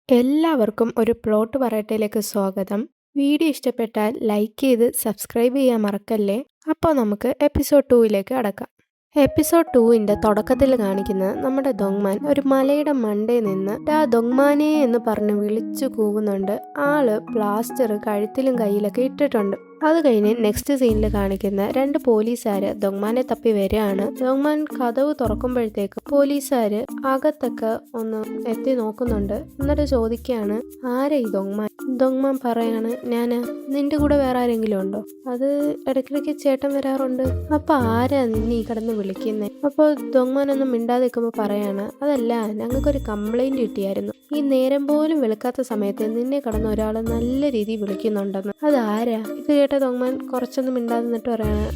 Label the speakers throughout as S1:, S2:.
S1: എല്ലാവർക്കും ഒരു പ്ലോട്ട് പറയട്ടയിലേക്ക് സ്വാഗതം. വീഡിയോ ഇഷ്ടപ്പെട്ടാൽ ലൈക്ക് ചെയ്ത് സബ്സ്ക്രൈബ് ചെയ്യാൻ മറക്കല്ലേ. അപ്പോൾ നമുക്ക് എപ്പിസോഡ് 2ലേക്ക് കടക്കാം. എപ്പിസോഡ് 2ന്റെ തുടക്കത്തിൽ കാണിക്കുന്നത് നമ്മുടെ ദൊങ്മാൻ ഒരു മലയുടെ മണ്ടയിൽ നിന്ന് ഡാ ദൊങ്മാനെ എന്ന് പറഞ്ഞ് വിളിച്ചു കൂവുന്നുണ്ട്. ആള് പ്ലാസ്റ്റർ കഴുത്തിലും കയ്യിലൊക്കെ ഇട്ടിട്ടുണ്ട്. അത് കഴിഞ്ഞ് നെക്സ്റ്റ് സീനിൽ കാണിക്കുന്ന രണ്ട് പോലീസുകാര് ദൊങ്മാനെ തപ്പി വരികയാണ്. ദൊങ്മാൻ കതവ് തുറക്കുമ്പോഴത്തേക്ക് പോലീസുകാര് അകത്തൊക്കെ ഒന്ന് എത്തി നോക്കുന്നുണ്ട്. എന്നിട്ട് ചോദിക്കുകയാണ്, ആരാ ഈ ദൊങ്മാൻ? ദൊങ്മാൻ പറയാണ്, ഞാന്. നിന്റെ കൂടെ വേറെ ആരെങ്കിലും ഉണ്ടോ? അത് ഇടയ്ക്കിടയ്ക്ക് ചേട്ടൻ വരാറുണ്ട്. അപ്പൊ ആരാ നീ കിടന്ന് വിളിക്കുന്നേ? അപ്പോൾ ദൊങ്മാൻ ഒന്നും മിണ്ടാതെ നിൽക്കുമ്പോൾ പറയാണ്, അതല്ല, ഞങ്ങൾക്കൊരു കംപ്ലൈന്റ് കിട്ടിയായിരുന്നു. ഈ നേരം പോലും വെളുക്കാത്ത സമയത്ത് നിന്നെ കടന്ന് ഒരാൾ നല്ല രീതിയിൽ വിളിക്കുന്നുണ്ടെന്ന്. അതാരാ? ഇത് കേട്ട ദൊങ്മാൻ കുറച്ചൊന്നും മിണ്ടാതെ നിന്നിട്ട് പറയാണ്,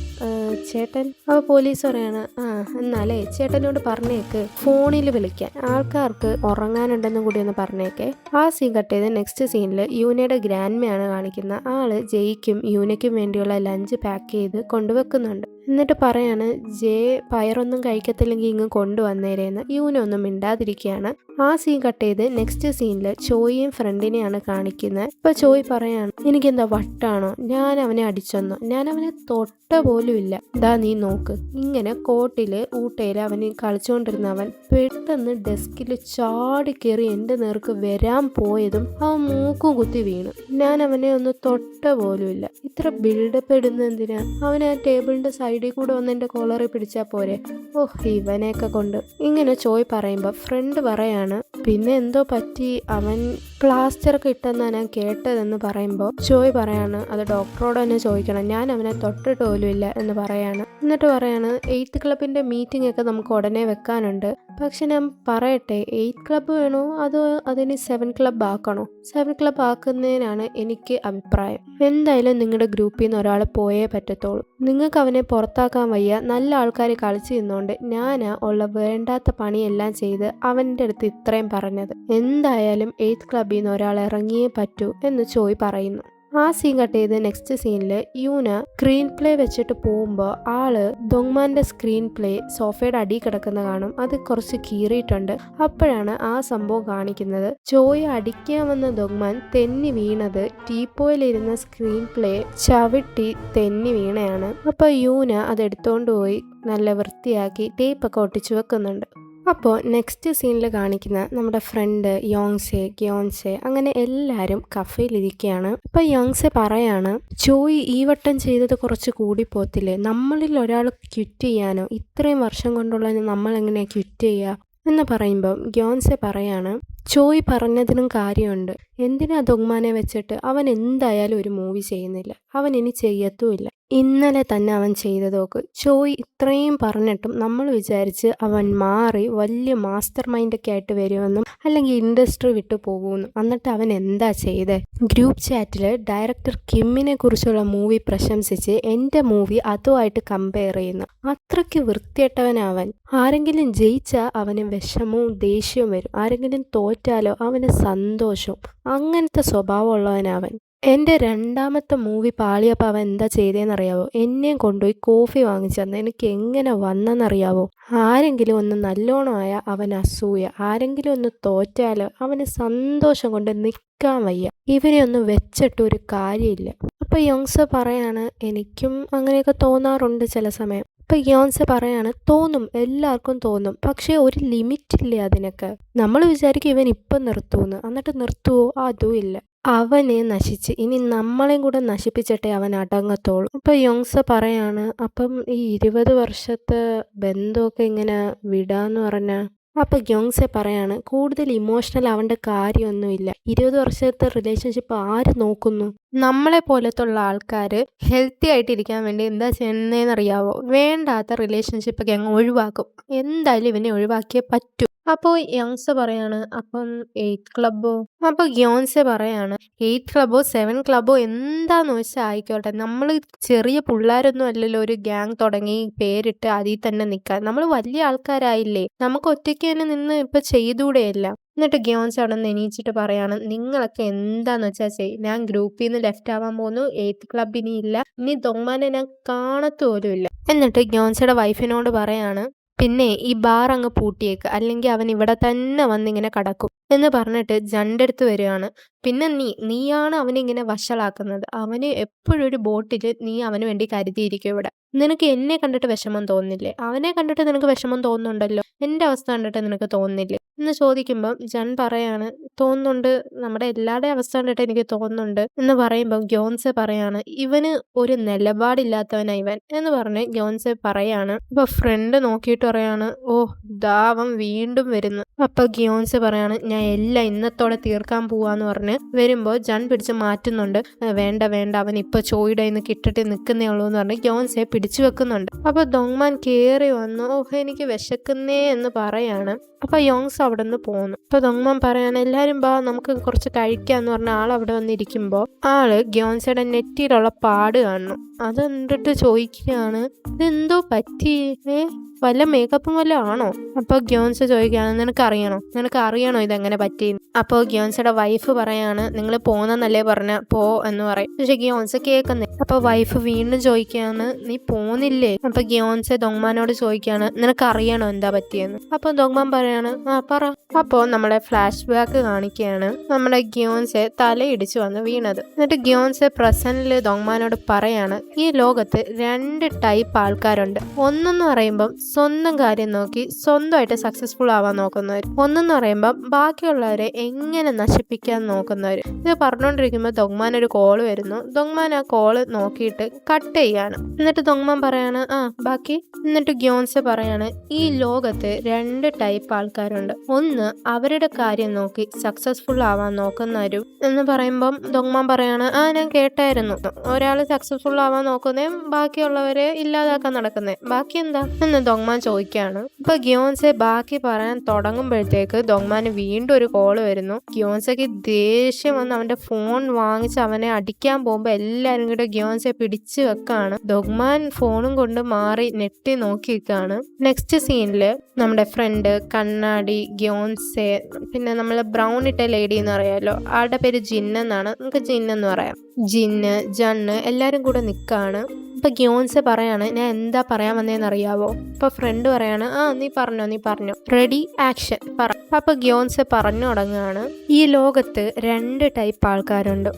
S1: ചേട്ടൻ. അപ്പോൾ പോലീസ് പറയാണ്, എന്നാലേ ചേട്ടനോട് പറഞ്ഞേക്ക് ഫോണിൽ വിളിക്കാൻ, ആൾക്കാർക്ക് ഉറങ്ങാനുണ്ടെന്നും കൂടി ഒന്ന് പറഞ്ഞേക്കെ. ആ സീൻ കട്ട് ചെയ്ത് നെക്സ്റ്റ് സീനിൽ യൂനയുടെ ഗ്രാൻഡ്മയാണ് കാണിക്കുന്ന. ആള് ജയ്ക്കും യൂനയ്ക്കും വേണ്ടിയുള്ള ലഞ്ച് പാക്ക് ചെയ്ത് കൊണ്ടുവെക്കുന്നുണ്ട്. എന്നിട്ട് പറയാണ്, ജെ പയറൊന്നും കഴിക്കത്തില്ലെങ്കിൽ ഇങ്ങ് കൊണ്ടുവന്നേരേന്ന്. യൂന ഒന്നും മിണ്ടാതിരിക്കുകയാണ്. ആ സീൻ കട്ട് ചെയ്ത് നെക്സ്റ്റ് സീനിൽ ചോയിയും ഫ്രണ്ടിനെയാണ് കാണിക്കുന്നത്. ഇപ്പൊ ചോയ് പറയാണ്, എനിക്കെന്താ വട്ടാണോ? ഞാൻ അവനെ അടിച്ചെന്നോ? ഞാൻ അവനെ തൊട്ട പോലും ഇല്ല. ദാ നീ നോക്ക്. ഇങ്ങനെ കോട്ടില് ഊട്ടയില് അവന് കളിച്ചുകൊണ്ടിരുന്ന അവൻ പെട്ടെന്ന് ഡെസ്കിൽ ചാടി കയറി എൻ്റെ നേർക്ക് വരാൻ പോയതും അവൻ മൂക്കും കുത്തി വീണു. ഞാൻ അവനെ ഒന്ന് തൊട്ട പോലും ഇല്ല. ഇത്ര ബിൽഡപ്പ് ഇടുന്ന എന്തിനാ? അവൻ ആ ടേബിളിന്റെ സൈഡിൽ കൂടെ വന്ന് എൻ്റെ കോളറിൽ പിടിച്ചാൽ പോരെ? ഓഹ്, ഇവനെയൊക്കെ കൊണ്ട്. ഇങ്ങനെ ചോയ് പറയുമ്പോൾ ഫ്രണ്ട് പറയാണ്, പിന്നെ എന്തോ പറ്റി, അവൻ പ്ലാസ്റ്ററൊക്കെ ഇട്ടെന്നാ ഞാൻ കേട്ടതെന്ന് പറയുമ്പോൾ ചോയ് പറയാണ്, അത് ഡോക്ടറോട് തന്നെ ചോദിക്കണം, ഞാൻ അവനെ തൊട്ടിട്ട് പോലും ഇല്ല എന്ന് പറയാണ്. എന്നിട്ട് പറയാണ്, 8th ക്ലബിന്റെ മീറ്റിംഗ് ഒക്കെ നമുക്ക് ഉടനെ വെക്കാനുണ്ട്. പക്ഷെ ഞാൻ പറയട്ടെ, 8 ക്ലബ്ബ് വേണോ അതോ അതിന് 7 ക്ലബ്ബ് ആക്കണോ? 7 ക്ലബ്ബ് ആക്കുന്നതിനാണ് എനിക്ക് അഭിപ്രായം. എന്തായാലും നിങ്ങളുടെ ഗ്രൂപ്പിൽ നിന്ന് ഒരാൾ പോയേ പറ്റത്തുള്ളൂ. നിങ്ങൾക്ക് അവനെ പുറത്താക്കാൻ വയ്യ. നല്ല ആൾക്കാർ കളിച്ചു നിന്നുകൊണ്ട് ഞാനാ ഉള്ള വേണ്ടാത്ത പണിയെല്ലാം ചെയ്ത് അവൻ്റെ അടുത്ത് ഇത്രയും പറഞ്ഞത്. എന്തായാലും 8th ക്ലബ്ബിൽ നിന്ന് ഒരാൾ ഇറങ്ങിയേ പറ്റൂ എന്ന് ചോയ് പറയുന്നു. ആ സീൻ കട്ട് ചെയ്ത് നെക്സ്റ്റ് സീനിൽ യൂന സ്ക്രീൻ പ്ലേ വെച്ചിട്ട് പോകുമ്പോൾ ആള് ദൊങ്മാന്റെ സ്ക്രീൻ പ്ലേ സോഫയുടെ അടി കിടക്കുന്ന കാണും. അത് കുറച്ച് കീറിയിട്ടുണ്ട്. അപ്പോഴാണ് ആ സംഭവം കാണിക്കുന്നത്. ചോയ് അടിക്കാൻ വന്ന ദൊങ്മാൻ തെന്നി വീണത് ടീപ്പോയിലിരുന്ന സ്ക്രീൻ പ്ലേ ചവിട്ടി തെന്നി വീണയാണ്. അപ്പൊ യൂന അത് എടുത്തോണ്ട് പോയി നല്ല വൃത്തിയാക്കി ടേപ്പൊക്കെ ഒട്ടിച്ചു വെക്കുന്നുണ്ട്. അപ്പോൾ നെക്സ്റ്റ് സീനിൽ കാണിക്കുന്ന നമ്മുടെ ഫ്രണ്ട് യോങ്സെ, ഗ്യോൻസെ, അങ്ങനെ എല്ലാവരും കഫേയിലിരിക്കുകയാണ്. അപ്പോൾ യോങ്സെ പറയാണ്, ചോയ് ഈ വട്ടം ചെയ്തത് കുറച്ച് കൂടിപ്പോത്തില്ലേ? നമ്മളിൽ ഒരാൾ ക്വിറ്റ് ചെയ്യാനോ? ഇത്രയും വർഷം കൊണ്ടുള്ള നമ്മൾ എങ്ങനെയാണ് ക്വിറ്റ് ചെയ്യുക എന്ന് പറയുമ്പോൾ ഗ്യോൻസെ പറയാണ്, ചോയ് പറഞ്ഞതിനും കാര്യമുണ്ട്. എന്തിനാ ദൊങ്മാനെ വെച്ചിട്ട്? അവൻ എന്തായാലും ഒരു മൂവി ചെയ്യുന്നില്ല. അവൻ ഇനി ചെയ്യത്തുമില്ല. ഇന്നലെ തന്നെ അവൻ ചെയ്തതോക്ക്. ചോയ് ഇത്രയും പറഞ്ഞിട്ടും നമ്മൾ വിചാരിച്ച് അവൻ മാറി വലിയ മാസ്റ്റർ മൈൻഡൊക്കെ ആയിട്ട് വരുമെന്നും അല്ലെങ്കിൽ ഇൻഡസ്ട്രി വിട്ടു പോകുമെന്നും. എന്നിട്ട് അവൻ എന്താ ചെയ്തേ? ഗ്രൂപ്പ് ചാറ്റിൽ ഡയറക്ടർ കിമ്മിനെ കുറിച്ചുള്ള മൂവി പ്രശംസിച്ച് എൻ്റെ മൂവി അതുമായിട്ട് കമ്പയർ ചെയ്യുന്നു. അത്രയ്ക്ക് വൃത്തികെട്ടവനവൻ. ആരെങ്കിലും ജയിച്ചാൽ അവന് വിഷമവും ദേഷ്യവും വരും. ആരെങ്കിലും തോറ്റാലോ അവന് സന്തോഷവും. അങ്ങനത്തെ സ്വഭാവമുള്ളവനവൻ. എൻ്റെ രണ്ടാമത്തെ മൂവി പാളിയപ്പോൾ അവൻ എന്താ ചെയ്തതെന്നറിയാവോ? എന്നെയും കൊണ്ടുപോയി കോഫി വാങ്ങിച്ചു തന്നെ. എനിക്ക് എങ്ങനെ വന്നെന്നറിയാവോ? ആരെങ്കിലും ഒന്ന് നല്ലോണമായ അവൻ അസൂയ. ആരെങ്കിലും ഒന്ന് തോറ്റാലോ അവന് സന്തോഷം കൊണ്ട് നിൽക്കാൻ വയ്യ. ഇവരെ ഒന്ന് വെച്ചിട്ട് ഒരു കാര്യമില്ല. അപ്പോൾ യോങ്സ പറയാണ്, എനിക്കും അങ്ങനെയൊക്കെ തോന്നാറുണ്ട് ചില സമയം. ഇപ്പം യോൺസെ പറയാണ്, തോന്നും, എല്ലാവർക്കും തോന്നും. പക്ഷേ ഒരു ലിമിറ്റില്ലേ അതിനൊക്കെ. നമ്മൾ വിചാരിക്കും ഇവൻ ഇപ്പം നിർത്തുമെന്ന്. എന്നിട്ട് നിർത്തുവോ? അതും ഇല്ല. അവനെ നശിച്ച് ഇനി നമ്മളെയും കൂടെ നശിപ്പിച്ചിട്ടേ അവൻ അടങ്ങത്തുള്ളൂ. അപ്പം യോങ്സ പറയാണ്, അപ്പം ഈ 20 വർഷത്തെ ബന്ധമൊക്കെ ഇങ്ങനെ വിടാന്ന് പറഞ്ഞാൽ? അപ്പോൾ യോങ്സെ പറയാണ്, കൂടുതൽ ഇമോഷണൽ ആവേണ്ട കാര്യമൊന്നുമില്ല. 20 വർഷത്തെ റിലേഷൻഷിപ്പ് ആര് നോക്കുന്നു? നമ്മളെ പോലത്തുള്ള ആൾക്കാർ ഹെൽത്തി ആയിട്ടിരിക്കാൻ വേണ്ടി എന്താ ചെയ്യുന്നതെന്നറിയാവോ? വേണ്ടാത്ത റിലേഷൻഷിപ്പൊക്കെ അങ്ങ് ഒഴിവാക്കും. എന്തായാലും ഇവനെ ഒഴിവാക്കിയേ പറ്റൂ. അപ്പോൾ യോങ്സെ പറയാണ്, അപ്പം 8th ക്ലബ്ബോ? അപ്പോൾ ഗ്യോൻസെ പറയാണ്, 8th ക്ലബ്ബോ 7 ക്ലബ്ബോ എന്താന്ന് വെച്ചാൽ ആയിക്കോട്ടെ. നമ്മൾ ചെറിയ പിള്ളേരൊന്നും അല്ലല്ലോ ഒരു ഗ്യാങ് തുടങ്ങി പേരിട്ട് അതിൽ തന്നെ നിൽക്കാൻ. നമ്മൾ വലിയ ആൾക്കാരായില്ലേ? നമുക്ക് ഒറ്റയ്ക്ക് തന്നെ നിന്ന് ഇപ്പം ചെയ്തുകൂടെയല്ല. എന്നിട്ട് ഗ്യോൻസ് അവിടെ നിന്ന് എണീച്ചിട്ട് പറയാണ്, നിങ്ങളൊക്കെ എന്താന്ന് വെച്ചാൽ ചെയ്യും. ഞാൻ ഗ്രൂപ്പിൽ നിന്ന് ലെഫ്റ്റ് ആവാൻ പോകുന്നു. 8th ക്ലബ്ബ് ഇനി ഇല്ല. ഇനി ദൊങ്മാനെ ഞാൻ കാണത്തു പോലും ഇല്ല. എന്നിട്ട് ഗ്യോൻസയുടെ വൈഫിനോട് പറയാണ്, പിന്നെ ഈ ബാർ അങ്ങ് പൂട്ടിയേക്ക്, അല്ലെങ്കിൽ അവൻ ഇവിടെ തന്നെ വന്നിങ്ങനെ കിടക്കും എന്ന് പറഞ്ഞിട്ട് ജൻ്റെ അടുത്ത് വരികയാണ്. പിന്നെ നീയാണ് അവനെ ഇങ്ങനെ വഷളാക്കുന്നത്. അവന് എപ്പോഴും ഒരു ബോട്ടിൽ നീ അവന് വേണ്ടി കരുതിയിരിക്കും ഇവിടെ. നിനക്ക് എന്നെ കണ്ടിട്ട് വിഷമം തോന്നുന്നില്ലേ? അവനെ കണ്ടിട്ട് നിനക്ക് വിഷമം തോന്നുന്നുണ്ടല്ലോ, എൻ്റെ അവസ്ഥ കണ്ടിട്ട് നിനക്ക് തോന്നുന്നില്ലേ എന്ന് ചോദിക്കുമ്പം ജൺ പറയാണ്, തോന്നുന്നുണ്ട്, നമ്മുടെ എല്ലാവരുടെയും അവസ്ഥ കണ്ടിട്ട് എനിക്ക് തോന്നുന്നുണ്ട് എന്ന് പറയുമ്പം ഗ്യോൻസെ പറയാണ്, ഇവന് ഒരു നിലപാടില്ലാത്തവനാ ഇവൻ എന്ന് പറഞ്ഞ് ഗ്യോൻസെ പറയാണ്. അപ്പൊ ഫ്രണ്ട് നോക്കിയിട്ട് പറയാണ്, ഓ ദാ അവൻ വീണ്ടും വരുന്നു. അപ്പൊ ഗ്യോൻസെ പറയാണ്, ഞാൻ എല്ലാം ഇന്നത്തോടെ തീർക്കാൻ പോവാന്ന് പറഞ്ഞ് വരുമ്പോൾ ജൺ പിടിച്ച് മാറ്റുന്നുണ്ട്. വേണ്ട വേണ്ട, അവൻ ഇപ്പൊ ചോയുടെ നിന്ന് കിട്ടിട്ട് നിൽക്കുന്നേ ഉള്ളൂ എന്ന് പറഞ്ഞ് ഗ്യോൻസെ പിടിച്ചു വെക്കുന്നുണ്ട്. അപ്പൊ ദോങ്മാൻ കേറി വന്നു, ഓഹ് എനിക്ക് വിശക്കുന്നേ എന്ന് പറയാണ്. അപ്പൊ യോങ്സ് അവിടെ നിന്ന് പോന്നു. അപ്പൊ ദോങ്മാൻ പറയാണ്, എല്ലാരും ബാ നമുക്ക് കുറച്ച് കഴിക്കാന്ന് പറഞ്ഞ ആൾ അവിടെ വന്നിരിക്കുമ്പോ ആള് ഗ്യോൻസയുടെ നെറ്റിയിലുള്ള പാട് കാണുന്നു. അത് കണ്ടിട്ട് ചോദിക്കുകയാണ്, ഇതെന്തോ പറ്റി, വല്ല മേക്കപ്പും വല്ലതും ആണോ? അപ്പോൾ ഗ്യോൻസ ചോദിക്കുകയാണ്, നിനക്ക് അറിയണോ ഇതെങ്ങനെ പറ്റിയെന്ന്? അപ്പോൾ ഗ്യോൻസയുടെ വൈഫ് പറയാണ്, നിങ്ങൾ പോന്നെന്നല്ലേ പറഞ്ഞ, പോ എന്ന് പറയും. പക്ഷെ ഗ്യോൻസ കേൾക്കുന്നേ. അപ്പോൾ വൈഫ് വീണ്ടും ചോദിക്കുകയാണ്, നീ പോന്നില്ലേ? അപ്പോൾ ഗ്യോൻസ ദോങ്മാനോട് ചോദിക്കുകയാണ്, നിനക്ക് അറിയണോ എന്താ പറ്റിയെന്ന്? അപ്പോൾ ദോങ്മാൻ പറയാണ്, ആ പറ. അപ്പോൾ നമ്മളെ ഫ്ലാഷ് ബാക്ക് കാണിക്കുകയാണ്, നമ്മുടെ ഗ്യോൻസെ തലയിടിച്ച് വന്ന് വീണത്. എന്നിട്ട് ഗ്യോൻസെ പ്രസന്റിൽ ദോങ്മാനോട് പറയാണ്, ഈ ലോകത്ത് 2 ടൈപ്പ് ആൾക്കാരുണ്ട്. ഒന്നെന്ന് പറയുമ്പം സ്വന്തം കാര്യം നോക്കി സ്വന്തമായിട്ട് സക്സസ്ഫുൾ ആവാൻ നോക്കുന്നവർ. ഒന്നെന്ന് പറയുമ്പം ബാക്കിയുള്ളവരെ എങ്ങനെ നശിപ്പിക്കാൻ നോക്കുന്നവർ. ഇത് പറഞ്ഞുകൊണ്ടിരിക്കുമ്പോൾ ദോങ്മാൻ ഒരു കോള് വരുന്നു. ദോങ്മാൻ ആ കോള് നോക്കിയിട്ട് കട്ട് ചെയ്യാണ്. എന്നിട്ട് ദോങ്മാൻ പറയാണ്, ആ ബാക്കി. എന്നിട്ട് ഗ്യോൻസെ പറയാണ്, ഈ ലോകത്ത് 2 ടൈപ്പ് ആൾക്കാരുണ്ട്. ഒന്ന് അവരുടെ കാര്യം നോക്കി സക്സസ്ഫുൾ ആവാൻ നോക്കുന്നവരും എന്ന് പറയുമ്പം ദോങ്മാൻ പറയാണ്, ആ ഞാൻ കേട്ടായിരുന്നു, ഒരാൾ സക്സസ്ഫുൾ ആവാൻ നോക്കുന്നേ, ബാക്കിയുള്ളവരെ ഇല്ലാതാക്കാൻ നടക്കുന്നേ, ബാക്കി എന്താ എന്ന് ദോങ്മാൻ ചോദിക്കുകയാണ്. ഇപ്പൊ ഗ്യോൻസെ ബാക്കി പറയാൻ തുടങ്ങുമ്പോഴത്തേക്ക് ദോങ്മാന് വീണ്ടും ഒരു കോള് വരുന്നു. ഗ്യോൻസയ്ക്ക് ദേഷ്യം വന്ന് അവന്റെ ഫോൺ വാങ്ങിച്ച് അവനെ അടിക്കാൻ പോകുമ്പോ എല്ലാരും കൂടെ ഗ്യോൻസെ പിടിച്ചു വെക്കാണ്. ദോങ്മാൻ ഫോണും കൊണ്ട് മാറി നെട്ടി നോക്കി നിൽക്കുകയാണ്. നെക്സ്റ്റ് സീനില് നമ്മുടെ ഫ്രണ്ട്, കണ്ണാടി, ഗ്യോൻസെ, പിന്നെ നമ്മളെ ബ്രൗൺ ഇട്ട ലേഡി എന്ന് പറയാമല്ലോ, ആളുടെ പേര് ജിന്ന് എന്നാണ്, നമുക്ക് ജിന്ന് എന്ന് പറയാം. ജിന്ന്, ജണ്ണ് എല്ലാരും കൂടെ നിൽക്കാണ്. ഇപ്പൊ ഗ്യോൻസെ പറയാണ്, ഞാൻ എന്താ പറയാൻ വന്നതെന്ന് അറിയാവോ? അപ്പൊ ഫ്രണ്ട് പറയാണ്, ആ നീ പറഞ്ഞോ, റെഡി ആക്ഷൻ പറ. അപ്പൊ ഗ്യോൻസെ പറഞ്ഞു തുടങ്ങുകയാണ്, ഈ ലോകത്ത് 2 ടൈപ്പ് ആൾക്കാരുണ്ട്.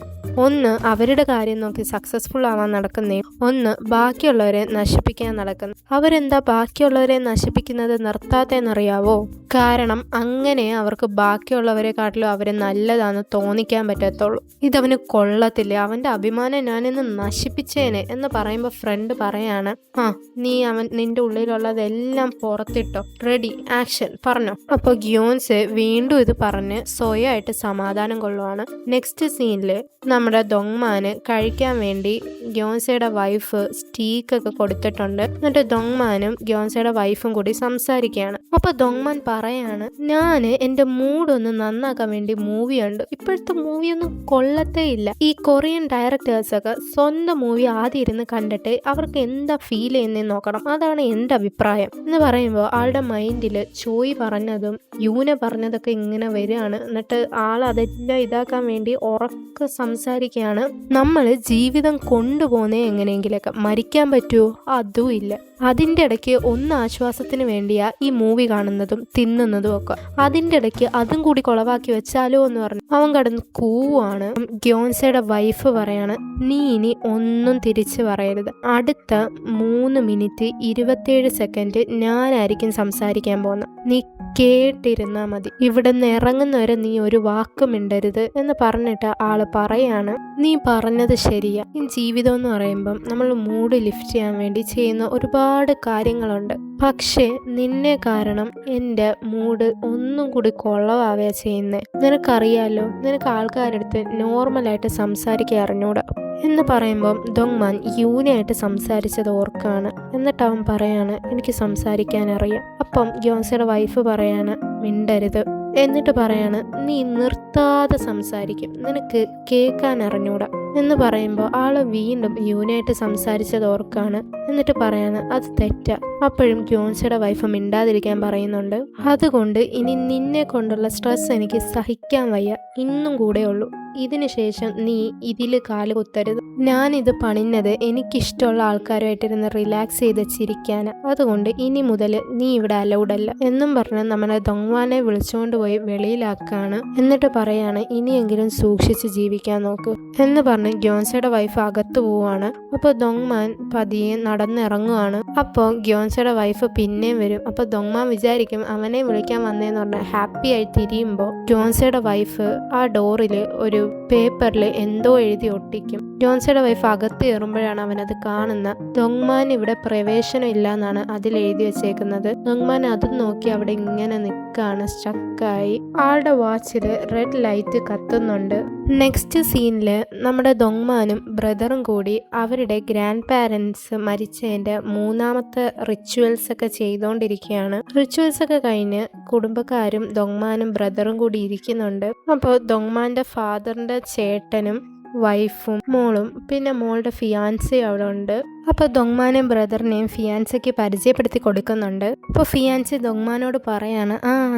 S1: ഒന്ന് അവരുടെ കാര്യം നോക്കി സക്സസ്ഫുൾ ആവാൻ നടക്കുന്നേ, ഒന്ന് ബാക്കിയുള്ളവരെ നശിപ്പിക്കാൻ നടക്കുന്നു. അവരെന്താ ബാക്കിയുള്ളവരെ നശിപ്പിക്കുന്നത് നിർത്താത്തെന്നറിയാവോ? കാരണം അങ്ങനെ അവർക്ക് ബാക്കിയുള്ളവരെക്കാട്ടിലും അവരെ നല്ലതാണെന്ന് തോന്നിക്കാൻ പറ്റത്തുള്ളൂ. ഇതവന് കൊള്ളത്തില്ല, അവന്റെ അഭിമാനം ഞാനിന്ന് നശിപ്പിച്ചേനെ എന്ന് പറയുമ്പോൾ ഫ്രണ്ട് പറയാണ്, ആ നീ നിന്റെ ഉള്ളിലുള്ളതെല്ലാം പുറത്തിട്ടോ, റെഡി ആക്ഷൻ പറഞ്ഞോ. അപ്പോൾ ഗ്യോൻസെ വീണ്ടും ഇത് പറഞ്ഞ് സ്വയമായിട്ട് സമാധാനം കൊള്ളുവാണ്. നെക്സ്റ്റ് സീനില് നമ്മുടെ ദോങ്മാന് കഴിക്കാൻ വേണ്ടി ഗ്യോൻസയുടെ വൈഫ് സ്റ്റീക്കൊക്കെ കൊടുത്തിട്ടുണ്ട്. എന്നിട്ട് ദോങ്മാനും ഗ്യോൻസയുടെ വൈഫും കൂടി സംസാരിക്കുകയാണ്. അപ്പൊ ദോങ്മാൻ പറയാണ്, ഞാൻ എൻ്റെ മൂഡൊന്ന് നന്നാക്കാൻ വേണ്ടി മൂവി ഉണ്ട്. ഇപ്പോഴത്തെ മൂവിയൊന്നും കൊള്ളത്തേ ഇല്ല. ഈ കൊറിയൻ ഡയറക്ടേഴ്സൊക്കെ സ്വന്തം മൂവി ആദ്യം ഇരുന്ന് കണ്ടിട്ട് അവർക്ക് എന്താ ഫീൽ ചെയ്യുന്നതെന്ന് നോക്കണം, അതാണ് എൻ്റെ അഭിപ്രായം എന്ന് പറയുമ്പോൾ ആളുടെ മൈൻഡിൽ ചോയ് പറഞ്ഞതും യൂന പറഞ്ഞതൊക്കെ ഇങ്ങനെ വരികയാണ്. എന്നിട്ട് ആൾ അതെല്ലാം ഇതാക്കാൻ വേണ്ടി ഉറക്കെ സംസാരിക്കുകയാണ്. നമ്മൾ ജീവിതം കൊണ്ടുപോകുന്നേ എങ്ങനെയെങ്കിലൊക്കെ, മരിക്കാൻ പറ്റുമോ? അതും ഇല്ല. അതിൻ്റെ ഇടയ്ക്ക് ഒന്ന് ആശ്വാസത്തിന് വേണ്ടിയാ ഈ മൂവി കാണുന്നതും തിന്നുന്നതും ഒക്കെ. അതിൻ്റെ ഇടയ്ക്ക് അതും കൂടി കുളവാക്കി വെച്ചാലോ എന്ന് പറഞ്ഞു അവൻ കടന്ന് കൂവാണ്. ഗ്യോൻസയുടെ വൈഫ് പറയാണ്, നീ ഇനി ഒന്നും തിരിച്ചു പറയരുത്. അടുത്ത 3 മിനിറ്റ് 27 സെക്കൻഡ് ഞാനായിരിക്കും സംസാരിക്കാൻ പോകുന്നത്. നീ കേട്ടിരുന്നാ മതി. ഇവിടെ നിന്ന് ഇറങ്ങുന്നവരെ നീ ഒരു വാക്കും മിണ്ടരുത് എന്ന് പറഞ്ഞിട്ട് ആള് പറയാണ്, നീ പറഞ്ഞത് ശരിയാ. ഈ ജീവിതം എന്ന് പറയുമ്പം നമ്മൾ മൂഡ് ലിഫ്റ്റ് ചെയ്യാൻ വേണ്ടി ചെയ്യുന്ന ഒരുപാട് കാര്യങ്ങളുണ്ട്. പക്ഷേ നിന്നെ കാരണം എൻ്റെ മൂഡ് ഒന്നും കൂടി കൊള്ളവാവുക ചെയ്യുന്നേ. നിനക്കറിയാലോ, നിനക്ക് ആൾക്കാരടുത്ത് നോർമലായിട്ട് സംസാരിക്കാൻ അറിഞ്ഞൂടാ എന്ന് പറയുമ്പം ദോങ്മാൻ യൂനയായിട്ട് സംസാരിച്ചത് ഓർക്കാണ്. എന്നിട്ട് അവൻ പറയാണ്, എനിക്ക് സംസാരിക്കാൻ അറിയാം. അപ്പം ഗ്യോൻസയുടെ വൈഫ് പറയാണ്, മിണ്ടരുത്. എന്നിട്ട് പറയാണ്, നീ നിർത്താതെ സംസാരിക്കും, നിനക്ക് കേൾക്കാൻ അറിഞ്ഞൂടാ എന്ന് പറയുമ്പോൾ ആള് വീണ്ടും യൂനയായിട്ട് സംസാരിച്ചത് ഓർക്കാണ്. എന്നിട്ട് പറയാണ്, അത് തെറ്റാ. അപ്പോഴും ഗ്യോൻസയുടെ വൈഫ് മിണ്ടാതിരിക്കാൻ പറയുന്നുണ്ട്. അതുകൊണ്ട് ഇനി നിന്നെ കൊണ്ടുള്ള സ്ട്രെസ് എനിക്ക് സഹിക്കാൻ വയ്യ, ഇന്നും കൂടെ ഉള്ളൂ. ഇതിനു ശേഷം നീ ഇതിൽ കാല് കുത്തരുത്. ഞാനിത് പണിഞ്ഞത് എനിക്കിഷ്ടമുള്ള ആൾക്കാരുമായിട്ടിരുന്ന് റിലാക്സ് ചെയ്ത് ചിരിക്കാന്. അതുകൊണ്ട് ഇനി മുതൽ നീ ഇവിടെ അലൗഡ് അല്ല എന്നും പറഞ്ഞ് നമ്മുടെ ദൊങ്വാനെ വിളിച്ചുകൊണ്ട് പോയി വെളിയിലാക്കാണ്. എന്നിട്ട് പറയാണ് ഇനിയെങ്കിലും സൂക്ഷിച്ച് ജീവിക്കാൻ നോക്ക് എന്ന് പറഞ്ഞ് ഗ്യോൻസയുടെ വൈഫ് അകത്ത് പോവാണ്. അപ്പോൾ ദൊങ്മാൻ പതിയെ നടന്നിറങ്ങുവാണ്. അപ്പോൾ ഗ്യോൻസയുടെ വൈഫ് പിന്നെയും വരും. അപ്പോൾ ദൊങ്മാൻ വിചാരിക്കും അവനെ വിളിക്കാൻ വന്നേന്ന് പറഞ്ഞ് ഹാപ്പി ആയി തിരിയുമ്പോൾ ഗ്യോൻസയുടെ വൈഫ് ആ ഡോറിൽ ഒരു പേപ്പറിൽ എന്തോ എഴുതി ഒട്ടിക്കും. ഗ്യോൻസയുടെ വൈഫ് അകത്ത് കയറുമ്പോഴാണ് അവനത് കാണുന്നത്. ദൊങ്മാൻ ഇവിടെ പ്രവേശനം ഇല്ല എന്നാണ് അതിൽ എഴുതി വെച്ചേക്കുന്നത്. ദൊങ്മാൻ അതും നോക്കി അവിടെ ഇങ്ങനെ നിൽക്കാണ് സ്റ്റക്കായി. ആളുടെ വാച്ചിൽ റെഡ് ലൈറ്റ് കത്തുന്നുണ്ട്. നെക്സ്റ്റ് സീനിൽ നമ്മുടെ ദൊങ്മാനും ബ്രദറും കൂടി അവരുടെ ഗ്രാൻഡ് പാരൻസ് മരിച്ചതിൻ്റെ 3ാമത്തെ റിച്വൽസ് ഒക്കെ ചെയ്തുകൊണ്ടിരിക്കുകയാണ്. റിച്വൽസ് ഒക്കെ കഴിഞ്ഞ് കുടുംബക്കാരും ദൊങ്മാനും ബ്രദറും കൂടി ഇരിക്കുന്നുണ്ട്. അപ്പോൾ ദൊങ്മാൻ്റെ ഫാദറിൻ്റെ ചേട്ടനും വൈഫും മോളും പിന്നെ മോളുടെ ഫിയാൻസിയും അവിടെ ഉണ്ട്. അപ്പോൾ ദൊങ്മാനെയും ബ്രദറിനെയും ഫിയാൻസിക്ക് പരിചയപ്പെടുത്തി കൊടുക്കുന്നുണ്ട്. അപ്പോൾ ഫിയാൻസി ദൊങ്മാനോട് പറയാണ്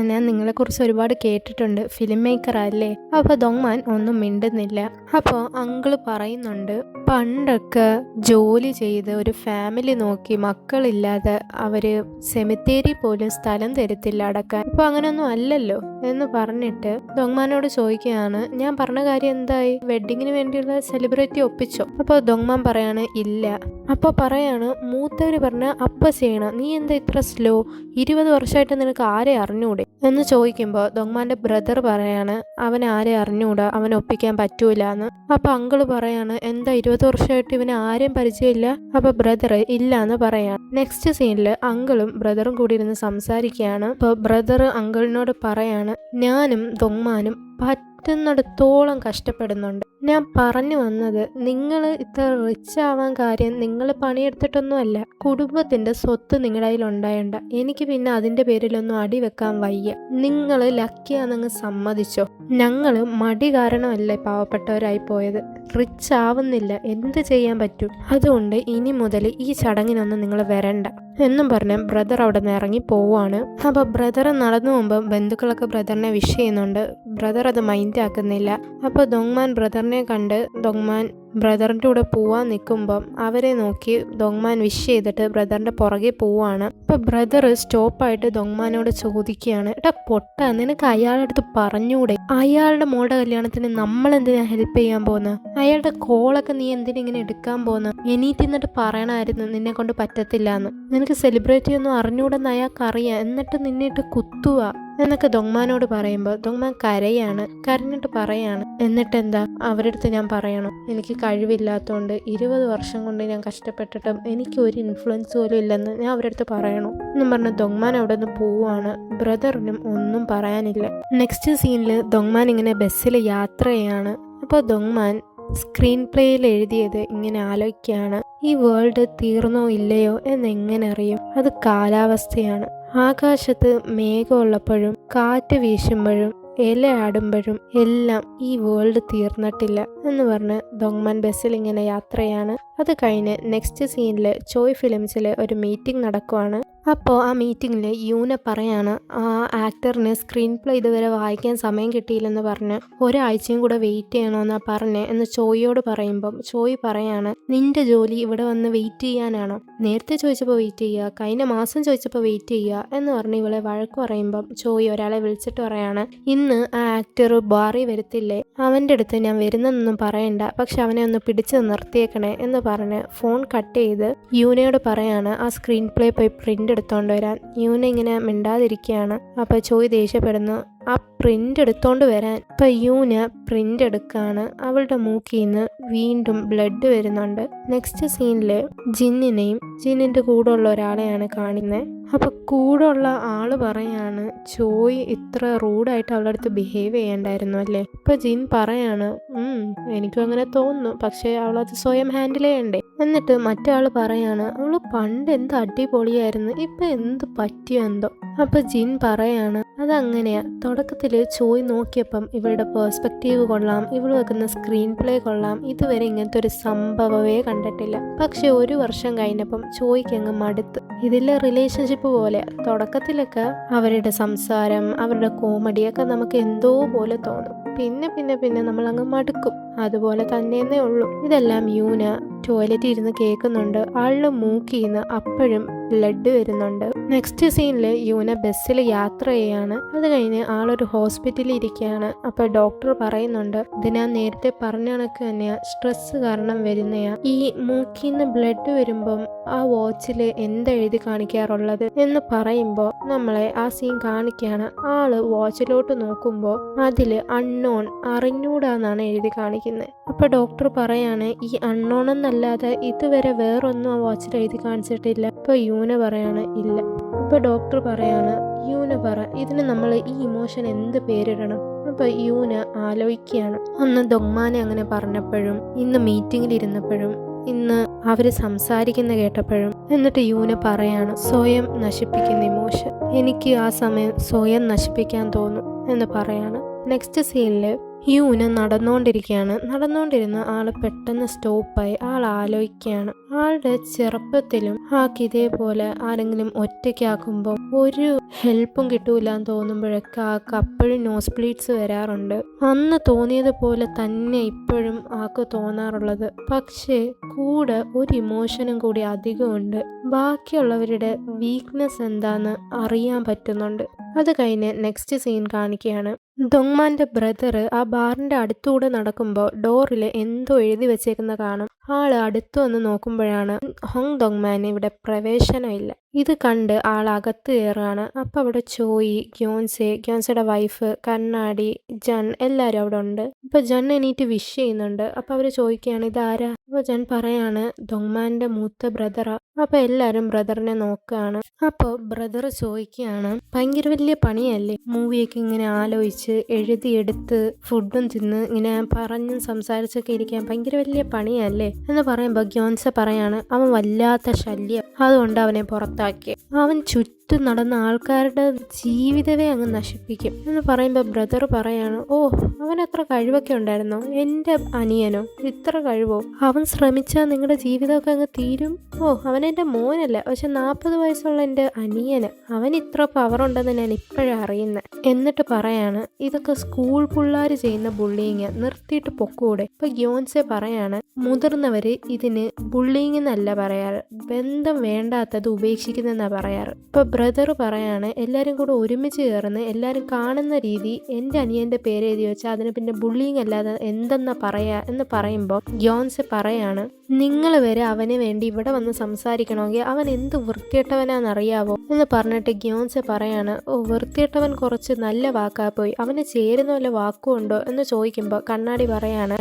S1: ഞാൻ നിങ്ങളെക്കുറിച്ച് ഒരുപാട് കേട്ടിട്ടുണ്ട്, ഫിലിം മേക്കറല്ലേ. അപ്പോൾ ദൊങ്മാൻ ഒന്നും മിണ്ടുന്നില്ല. അപ്പോൾ അങ്കിള് പറയുന്നുണ്ട് പണ്ടൊക്കെ ജോലി ചെയ്ത് ഒരു ഫാമിലി നോക്കി മക്കളില്ലാതെ അവര് സെമിത്തേരി പോലും സ്ഥലം തരത്തില്ല അടക്കാൻ. അപ്പോൾ അങ്ങനെയൊന്നും അല്ലല്ലോ എന്ന് പറഞ്ഞിട്ട് ദൊങ്മാനോട് ചോദിക്കുകയാണ് ഞാൻ പറഞ്ഞ കാര്യം എന്തായി, വെഡിങ്ങിന് വേണ്ടിയുള്ള സെലിബ്രിറ്റി ഒപ്പിച്ചോ? അപ്പോൾ ദൊങ്മാൻ പറയാണ് ഇല്ല. അപ്പോൾ പറയാണ് മൂത്തവർ പറഞ്ഞ അപ്പം ചെയ്യണം, നീ എന്താ ഇത്ര സ്ലോ, 20 വർഷമായിട്ട് നിനക്ക് ആരെ അറിഞ്ഞൂടെ എന്ന് ചോദിക്കുമ്പോൾ ദൊങ്മാൻ്റെ ബ്രദർ പറയാണ് അവൻ ആരെ അറിഞ്ഞൂടാ, അവൻ ഒപ്പിക്കാൻ പറ്റൂല എന്ന്. അപ്പോൾ അങ്കിള് പറയാണ് എന്താ 20 വർഷമായിട്ട് ഇവന് ആരെയും പരിചയമില്ല? അപ്പോൾ ബ്രദർ ഇല്ല എന്ന് പറയാണ്. നെക്സ്റ്റ് സീനിൽ അങ്കിളും ബ്രദറും കൂടി ഇരുന്ന് സംസാരിക്കുകയാണ്. അപ്പോൾ ബ്രദർ അങ്കിളിനോട് പറയാണ് ഞാനും ദൊങ്മാനും പറ്റുന്നിടത്തോളം കഷ്ടപ്പെടുന്നുണ്ട്. ഞാൻ പറഞ്ഞു വന്നത് നിങ്ങൾ ഇത്ര റിച്ച് ആവാൻ കാര്യം നിങ്ങൾ പണിയെടുത്തിട്ടൊന്നുമല്ല, കുടുംബത്തിന്റെ സ്വത്ത് നിങ്ങളുടെ കയ്യിൽ ഉണ്ടായണ്ട. എനിക്ക് പിന്നെ അതിന്റെ പേരിലൊന്നും അടി വെക്കാൻ വയ്യ. നിങ്ങൾ ലക്കിയാണെന്ന് സമ്മതിച്ചോ. ഞങ്ങൾ മടി കാരണമല്ലേ പാവപ്പെട്ടവരായി പോയത്, റിച്ച് ആവുന്നില്ല, എന്ത് ചെയ്യാൻ പറ്റും? അതുകൊണ്ട് ഇനി മുതൽ ഈ ചടങ്ങിനൊന്നും നിങ്ങൾ വരണ്ട എന്നും പറഞ്ഞ് ബ്രദർ അവിടെ നിന്ന് ഇറങ്ങി പോവാണ്. അപ്പോൾ ബ്രദർ നടന്നു പോകുമ്പോൾ ബന്ധുക്കളൊക്കെ ബ്രദറിനെ വിഷ് ചെയ്യുന്നുണ്ട്. ബ്രദർ അത് മൈൻഡ് ആക്കുന്നില്ല. അപ്പോൾ ദൊങ്മാൻ ബ്രദറിനെ കണ്ട് ദൊങ്മാൻ ബ്രദറിൻ്റെ കൂടെ പോവാൻ നിൽക്കുമ്പം അവരെ നോക്കി ദൊങ്മാൻ വിഷ് ചെയ്തിട്ട് ബ്രദറിൻ്റെ പുറകെ പോവാണ്. അപ്പോൾ ബ്രദർ സ്റ്റോപ്പായിട്ട് ദൊങ്മാനോട് ചോദിക്കുകയാണ് എടാ പൊട്ട, നിനക്ക് അയാളുടെ അടുത്ത് പറഞ്ഞൂടെ? അയാളുടെ മോളുടെ കല്യാണത്തിന് നമ്മൾ എന്തിനാ ഹെൽപ്പ് ചെയ്യാൻ പോകുന്നത്? അയാളുടെ കോളൊക്കെ നീ എന്തിനിങ്ങനെ എടുക്കാൻ പോകുന്നത്? എണീറ്റ് എന്നിട്ട് പറയണമായിരുന്നു നിന്നെ കൊണ്ട് പറ്റത്തില്ല എന്ന്. നിനക്ക് സെലിബ്രേറ്റ് ഒന്നും അറിഞ്ഞൂടെന്ന് അയാൾക്കറിയാം, എന്നിട്ട് നിന്നിട്ട് കുത്തുക എന്നൊക്കെ ദൊങ്മാനോട് പറയുമ്പോൾ ദൊങ്മാൻ കരയാണ്. കരഞ്ഞിട്ട് പറയാണ് എന്നിട്ടെന്താ അവരുടെ അടുത്ത് ഞാൻ പറയണോ എനിക്ക് കഴിവില്ലാത്തതുകൊണ്ട് 20 വർഷം കൊണ്ട് ഞാൻ കഷ്ടപ്പെട്ടിട്ടും എനിക്ക് ഒരു ഇൻഫ്ലുവൻസ് പോലും ഇല്ലെന്ന് ഞാൻ അവരുടെ അടുത്ത് പറയണോ എന്നും പറഞ്ഞ് ദൊങ്മാൻ അവിടെ നിന്ന് പോവാണ്. ബ്രദറിനും ഒന്നും പറയാനില്ല. നെക്സ്റ്റ് സീനിൽ ദൊങ്മാൻ ഇങ്ങനെ ബസ്സിൽ യാത്ര ചെയ്യാണ്. അപ്പോൾ ദൊങ്മാൻ സ്ക്രീൻ പ്ലേയിൽ എഴുതിയത് ഇങ്ങനെ ആലോചിക്കുകയാണ് ഈ വേൾഡ് തീർന്നോ ഇല്ലയോ എന്നെങ്ങനെ അറിയും? അത് കാലാവസ്ഥയാണ്. ആകാശത്ത് മേഘമുള്ളപ്പോഴും കാറ്റ് വീശുമ്പോഴും ഇല ആടുമ്പോഴും എല്ലാം ഈ വേൾഡ് തീർന്നിട്ടില്ല എന്ന് പറഞ്ഞ് ദൊങ്മാൻ ബസ്സിൽ ഇങ്ങനെ യാത്രയാണ്. അത് കഴിഞ്ഞ് നെക്സ്റ്റ് സീനിൽ ചോയ് ഫിലിംസിൽ ഒരു മീറ്റിംഗ് നടക്കുവാണ്. അപ്പോൾ ആ മീറ്റിങ്ങിൽ യൂന പറയാണ് ആ ആക്ടറിന് സ്ക്രീൻ പ്ലേ ഇതുവരെ വായിക്കാൻ സമയം കിട്ടിയില്ലെന്ന് പറഞ്ഞ് ഒരാഴ്ചയും കൂടെ വെയിറ്റ് ചെയ്യണമെന്നാണ് പറഞ്ഞ് എന്ന് ചോയിയോട് പറയുമ്പം ചോയ് പറയാണ് നിന്റെ ജോലി ഇവിടെ വന്ന് വെയിറ്റ് ചെയ്യാനാണോ? നേരത്തെ ചോദിച്ചപ്പോൾ വെയിറ്റ് ചെയ്യുക, കഴിഞ്ഞ മാസം ചോദിച്ചപ്പോൾ വെയിറ്റ് ചെയ്യുക എന്ന് പറഞ്ഞ് ഇവളെ വഴക്ക് പറയുമ്പം ചോയ് ഒരാളെ വിളിച്ചിട്ട് പറയാണ് ഇന്ന് ആ ആക്ടർ ബാറി വരത്തില്ലേ, അവൻ്റെ അടുത്ത് ഞാൻ വരുന്നതെന്നൊന്നും പറയണ്ട, പക്ഷെ അവനെ ഒന്ന് പിടിച്ച് നിർത്തിയേക്കണേ എന്ന് പറഞ്ഞ് ഫോൺ കട്ട് ചെയ്ത് യൂനയോട് പറയാണ് ആ സ്ക്രീൻ പ്ലേ പോയി പ്രിൻ്റ് എടുത്തോണ്ട് വരാൻ. യൂന ഇങ്ങനെ മിണ്ടാതിരിക്കുകയാണ്. അപ്പോൾ ചോയ് ദേഷ്യപ്പെടുന്നു ആ പ്രിൻ്റ് എടുത്തോണ്ട് വരാൻ. ഇപ്പം യൂന പ്രിൻ്റ് എടുക്കുകയാണ്. അവളുടെ മൂക്കിൽ നിന്ന് വീണ്ടും ബ്ലഡ് വരുന്നുണ്ട്. നെക്സ്റ്റ് സീനിൽ ജിന്നിനെയും ജിന്നിൻ്റെ കൂടെ ഉള്ള ഒരാളെയാണ് കാണുന്നത്. അപ്പോൾ കൂടെ ഉള്ള ആള് പറയാണ് ചോയ് ഇത്ര റൂഡായിട്ട് അവളുടെ അടുത്ത് ബിഹേവ് ചെയ്യണ്ടായിരുന്നു അല്ലേ? ഇപ്പം ജിൻ പറയാണ് എനിക്കും അങ്ങനെ തോന്നുന്നു, പക്ഷേ അവളത് സ്വയം ഹാൻഡിൽ ചെയ്യണ്ടേ. എന്നിട്ട് മറ്റാൾ പറയാണ് അവള് പണ്ട് എന്ത് അടിപൊളിയായിരുന്നു, ഇപ്പം എന്ത് പറ്റിയോ എന്തോ. അപ്പം ജിൻ പറയാണ് അതങ്ങനെയാ, തുടക്കത്തിൽ ചോയ് നോക്കിയപ്പം ഇവളുടെ പേഴ്സ്പെക്റ്റീവ് കൊള്ളാം, ഇവൾ വെക്കുന്ന സ്ക്രീൻ പ്ലേ കൊള്ളാം, ഇതുവരെ ഇങ്ങനത്തെ ഒരു സംഭവമേ കണ്ടിട്ടില്ല. പക്ഷെ 1 വർഷം കഴിഞ്ഞപ്പം ചോയ്ക്ക് അങ്ങ് മടുത്ത്. ഇതിലെ റിലേഷൻഷിപ്പ് പോലെ തുടക്കത്തിലൊക്കെ അവരുടെ സംസാരം അവരുടെ കോമഡിയൊക്കെ നമുക്ക് എന്തോ പോലെ തോന്നും, പിന്നെ പിന്നെ പിന്നെ നമ്മൾ അങ്ങ് മടുക്കും. അതുപോലെ തന്നെയെന്നേ ഉള്ളൂ. ഇതെല്ലാം യൂന ടോയ്ലറ്റിൽ ഇരുന്ന് കേൾക്കുന്നുണ്ട്. ആളുടെ മൂക്കിന്ന് അപ്പോഴും ബ്ലഡ് വരുന്നുണ്ട്. നെക്സ്റ്റ് സീനിൽ യൂന ബസ്സിൽ യാത്ര ചെയ്യാണ്. അത് കഴിഞ്ഞ് ആളൊരു ഹോസ്പിറ്റലിൽ ഇരിക്കുകയാണ്. അപ്പോൾ ഡോക്ടർ പറയുന്നുണ്ട്, ഇത് ഞാൻ നേരത്തെ പറഞ്ഞ കണക്ക് തന്നെയാ, സ്ട്രെസ് കാരണം വരുന്നയാ. ഈ മൂക്കിന്ന് ബ്ലഡ് വരുമ്പം ആ വാച്ചിൽ എന്താ എഴുതി കാണിക്കാറുള്ളത് എന്ന് പറയുമ്പോൾ നമ്മളെ ആ സീൻ കാണിക്കുകയാണ്. ആള് വാച്ചിലോട്ട് നോക്കുമ്പോൾ അതിൽ അൺനോൺ, അറിഞ്ഞൂടാന്നാണ് എഴുതി കാണിക്കുന്നത്. അപ്പോൾ ഡോക്ടർ പറയാണ്, ഈ അൺനോൺ എന്നല്ലാതെ ഇതുവരെ വേറൊന്നും ആ വാച്ചിൽ എഴുതി കാണിച്ചിട്ടില്ല. അപ്പോൾ യൂന പറയാണ്, ഇല്ല. അപ്പോൾ ഡോക്ടർ പറയാണ്, യൂന പറ, ഇതിന് നമ്മൾ ഈ ഇമോഷൻ എന്ത് പേരിടണം? അപ്പോൾ യൂന ആലോചിക്കുകയാണ്. അന്ന് ദൊങ്മാനെ അങ്ങനെ പറഞ്ഞപ്പോഴും, ഇന്ന് മീറ്റിങ്ങിൽ ഇരുന്നപ്പോഴും, ഇന്ന് അവർ സംസാരിക്കുന്ന കേട്ടപ്പോഴും. എന്നിട്ട് യൂന പറയാണ്, സ്വയം നശിപ്പിക്കുന്ന ഇമോഷൻ, എനിക്ക് ആ സമയം സ്വയം നശിപ്പിക്കാൻ തോന്നും എന്ന് പറയാണ്. നെക്സ്റ്റ് സീനിൽ യൂന നടന്നുകൊണ്ടിരുന്ന ആള് പെട്ടെന്ന് സ്റ്റോപ്പായി. ആൾ ആലോചിക്കുകയാണ്. ആളുടെ ചെറുപ്പത്തിലും ആൾക്ക് ഇതേപോലെ ആരെങ്കിലും ഒറ്റയ്ക്കാക്കുമ്പോൾ ഒരു ഹെൽപ്പും കിട്ടൂല എന്ന് തോന്നുമ്പോഴൊക്കെ ആൾക്ക് അപ്പോഴും നോസ് ബ്ലീഡ്സ് വരാറുണ്ട്. അന്ന് തോന്നിയതുപോലെ തന്നെ ഇപ്പോഴും ആൾക്ക് തോന്നാറുള്ളത്. പക്ഷേ കൂടെ ഒരു ഇമോഷനും കൂടി അധികമുണ്ട്. ബാക്കിയുള്ളവരുടെ വീക്ക്നെസ് എന്താന്ന് അറിയാൻ പറ്റുന്നുണ്ട്. അത് കഴിഞ്ഞ് നെക്സ്റ്റ് സീൻ കാണിക്കുകയാണ്. ദൊങ്മാന്റെ ബ്രദർ ആ ബാറിന്റെ അടുത്തൂടെ നടക്കുമ്പോൾ ഡോറിൽ എന്തോ എഴുതി വെച്ചേക്കുന്ന കാണും. ആള് അടുത്തു വന്ന് നോക്കുമ്പോഴാണ് ഹോങ് ദൊങ്മാന് ഇവിടെ പ്രവേശനമില്ല. ഇത് കണ്ട് ആൾ അകത്ത് കയറുകയാണ്. അപ്പം അവിടെ ചോയി, ഗ്യോൻസയുടെ വൈഫ്, കണ്ണാടി, ജൺ എല്ലാവരും അവിടെ ഉണ്ട്. അപ്പോൾ ജൺ എണീറ്റ് വിഷ് ചെയ്യുന്നുണ്ട്. അപ്പോൾ അവർ ചോദിക്കുകയാണ്, ഇതാരാ? അപ്പോൾ ജൺ പറയാണ്, ദൊങ്മാന്റെ മൂത്ത ബ്രദറാ. അപ്പോൾ എല്ലാവരും ബ്രദറിനെ നോക്കുകയാണ്. അപ്പോൾ ബ്രദർ ചോദിക്കുകയാണ്, ഭയങ്കര വലിയ പണിയല്ലേ മൂവിയൊക്കെ ഇങ്ങനെ ആലോചിച്ച് എഴുതിയെടുത്ത് ഫുഡും തിന്ന് ഇങ്ങനെ പറഞ്ഞും സംസാരിച്ചൊക്കെ ഇരിക്കാൻ ഭയങ്കര വലിയ പണിയല്ലേ എന്ന് പറയുമ്പോൾ ഗ്യോൻസ പറയാണ്, അവൻ വല്ലാത്ത ശല്യം, അതുകൊണ്ട് അവനെ പുറത്താക്കി. അവൻ ചുറ്റും നടന്ന ആൾക്കാരുടെ ജീവിതമേ അങ്ങ് നശിപ്പിക്കും എന്ന് പറയുമ്പോൾ ബ്രദർ പറയാണ്, ഓ അവൻ അത്ര കഴിവൊക്കെ ഉണ്ടായിരുന്നോ? എൻ്റെ അനിയനോ ഇത്ര കഴിവോ? അവൻ ശ്രമിച്ചാൽ നിങ്ങളുടെ ജീവിതമൊക്കെ അങ്ങ് തീരും. ഓ അവൻ എൻ്റെ മോനല്ല, പക്ഷെ 40 വയസ്സുള്ള എൻ്റെ അനിയന്, അവൻ ഇത്ര പവറുണ്ടെന്ന് ഞാൻ ഇപ്പോഴാണ് അറിയുന്നത്. എന്നിട്ട് പറയാണ്, ഇതൊക്കെ സ്കൂൾ പിള്ളേർ ചെയ്യുന്ന ബുള്ളിങ്, നിർത്തിയിട്ട് പൊക്കൂടെ? ഇപ്പൊ ഗ്യോൻസെ പറയാണ്, മുതിർന്നവര് ഇതിന് ബുള്ളിങ് എന്നല്ല പറയാറ്, ബന്ധം വേണ്ടാത്തത് ഉപേക്ഷിക്കുന്നെന്നാ പറയാറ്. ഇപ്പൊ ബ്രദർ പറയാണ്, എല്ലാവരും കൂടെ ഒരുമിച്ച് ചേർന്ന് എല്ലാവരും കാണുന്ന രീതി എൻ്റെ അനിയൻ്റെ പേര് എഴുതി വെച്ചാൽ അതിന് പിന്നെ ബുള്ളിങ് അല്ലാതെ എന്തെന്നാ പറയാ എന്ന് പറയുമ്പോൾ ഗ്യോൻസെ പറയാണ്, നിങ്ങൾ വരെ അവന് വേണ്ടി ഇവിടെ വന്ന് സംസാരിക്കണമെങ്കിൽ അവൻ എന്ത് വൃത്തികെട്ടവനാണെന്നറിയാവോ എന്ന് പറഞ്ഞിട്ട് ഗ്യോൻസെ പറയാണ്, ഓ വൃത്തികെട്ടവൻ കുറച്ച് നല്ല വാക്കാ പോയി, അവന് ചേരുന്ന വല്ല വാക്കുണ്ടോ എന്ന് ചോദിക്കുമ്പോൾ കണ്ണാടി പറയാണ്,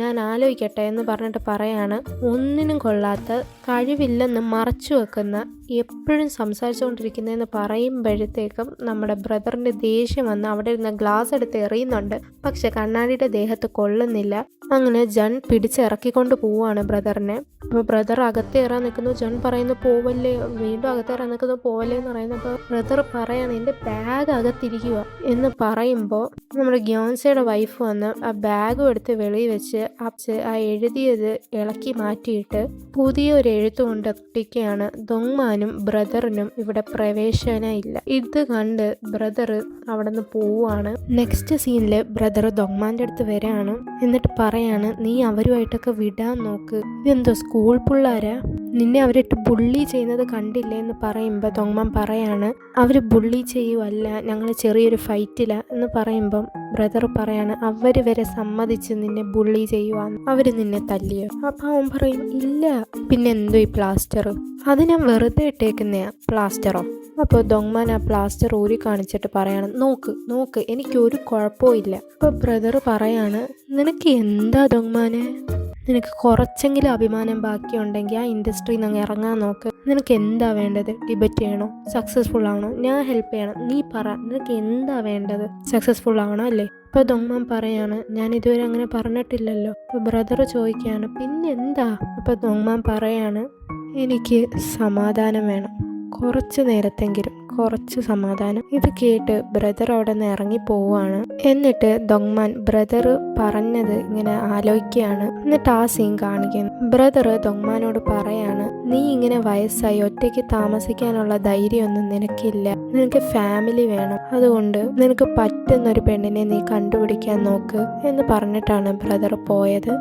S1: ഞാൻ ആലോചിക്കട്ടെ എന്ന് പറഞ്ഞിട്ട് പറയാണ്, ഒന്നിനും കൊള്ളാത്ത, കഴിവില്ലെന്ന് മറച്ചു വെക്കുന്ന, എപ്പോഴും സംസാരിച്ചുകൊണ്ടിരിക്കുന്നതെന്ന് പറയുമ്പോഴത്തേക്കും നമ്മുടെ ബ്രദറിൻ്റെ ദേഷ്യം വന്ന് അവിടെ ഇരുന്ന ഗ്ലാസ് എടുത്ത് എറിയുന്നുണ്ട്. പക്ഷെ കണ്ണാടിയുടെ ദേഹത്ത് കൊള്ളുന്നില്ല. അങ്ങനെ ജൺ പിടിച്ചിറക്കിക്കൊണ്ട് പോവുകയാണ് ബ്രദറിനെ. അപ്പോൾ ബ്രദർ അകത്തേറാൻ നിൽക്കുന്നു. ജൺ പറയുന്നു പോവല്ലേ, വീണ്ടും അകത്തേറാൻ നിൽക്കുന്നു, പോവല്ലേ എന്ന് പറയുന്നപ്പോൾ ബ്രദർ പറയാണ്, എൻ്റെ ബാഗ് അകത്തിരിക്കുക എന്ന് പറയുമ്പോൾ നമ്മുടെ ഗ്യോൻസയുടെ വൈഫ് വന്ന് ആ ബാഗും എടുത്ത് വെളിയിൽ വെച്ച് ആ എഴുതിയത് ഇളക്കി മാറ്റിയിട്ട് പുതിയൊരു എഴുത്തുകൊണ്ട് ഒട്ടിക്കുകയാണ്. ദൊങ്മാനും ബ്രദറിനും ഇവിടെ പ്രവേശനം ഇല്ല. ഇത് കണ്ട് ബ്രദർ അവിടെ നിന്ന് പോവുകയാണ്. നെക്സ്റ്റ് സീനിൽ ബ്രദർ ദൊങ്മാൻ്റെ അടുത്ത് വരികയാണ്. എന്നിട്ട് പറയാണ്, നീ അവരുമായിട്ടൊക്കെ വിടാൻ നോക്ക്, ഇതെന്തോ സ്കൂൾ പിള്ളേരാ, നിന്നെ അവരിട്ട് ബുള്ളി ചെയ്യുന്നത് കണ്ടില്ലേ എന്ന് പറയുമ്പോൾ ദൊങ്മാൻ പറയാണ്, അവർ ബുള്ളി ചെയ്യുവല്ല, ഞങ്ങൾ ചെറിയൊരു ഫൈറ്റില്ല എന്ന് പറയുമ്പം ബ്രദർ പറയാണ്, അവർ വരെ സമ്മതിച്ച് നിന്നെ ബുള്ളി ചെയ്യുവാന്ന്, അവർ നിന്നെ തല്ലിയോ? അപ്പം അവൻ പറയും, ഇല്ല. പിന്നെ എന്തോ ഈ പ്ലാസ്റ്റർ, അത് ഞാൻ വെറുതെ ഇട്ടേക്കുന്നയാ, പ്ലാസ്റ്ററോ? അപ്പോൾ ദൊങ്മാൻ ആ പ്ലാസ്റ്റർ ഊരി കാണിച്ചിട്ട് പറയാണ്, നോക്ക് എനിക്കൊരു കുഴപ്പവും ഇല്ല. അപ്പോൾ ബ്രദർ പറയാണ്, നിനക്ക് എന്താ ദൊങ്മാനെ, നിനക്ക് കുറച്ചെങ്കിലും അഭിമാനം ബാക്കിയുണ്ടെങ്കിൽ ആ ഇൻഡസ്ട്രിയിൽ നിന്ന് ഇറങ്ങാൻ നോക്ക്. നിനക്ക് എന്താ വേണ്ടത്? ഡിബേറ്റ് ചെയ്യണോ? സക്സസ്ഫുൾ ആവണോ? ഞാൻ ഹെൽപ്പ് ചെയ്യണം? നീ പറ, നിനക്ക് എന്താ വേണ്ടത്? സക്സസ്ഫുൾ ആവണോ അല്ലേ? ഇപ്പോൾ ദൊങ്മാൻ പറയാണ്, ഞാൻ ഇതുവരെ അങ്ങനെ പറഞ്ഞിട്ടില്ലല്ലോ. അപ്പോൾ ബ്രദർ ചോദിക്കുകയാണ്, പിന്നെ എന്താ? അപ്പോൾ ദൊങ്മാൻ പറയാണ്, എനിക്ക് സമാധാനം വേണം, കുറച്ച് നേരത്തെങ്കിലും, കുറച്ച് സമാധാനം. ഇത് കേട്ട് ബ്രദർ അവിടെ നിന്ന് ഇറങ്ങി പോവാണ്. എന്നിട്ട് ദൊങ്മാൻ ബ്രദർ പറഞ്ഞത് ഇങ്ങനെ ആലോചിക്കുകയാണ്. എന്നിട്ട് ആ സീൻ കാണിക്കുന്നു. ബ്രദർ ദൊങ്മാനോട് പറയാണ്, നീ ഇങ്ങനെ വയസ്സായി ഒറ്റയ്ക്ക് താമസിക്കാനുള്ള ധൈര്യമൊന്നും നിനക്കില്ല. നിനക്ക് ഫാമിലി വേണം. അതുകൊണ്ട് നിനക്ക് പറ്റുന്നൊരു പെണ്ണിനെ നീ കണ്ടുപിടിക്കാൻ നോക്ക് എന്ന് പറഞ്ഞിട്ടാണ് ബ്രദർ പോയത്.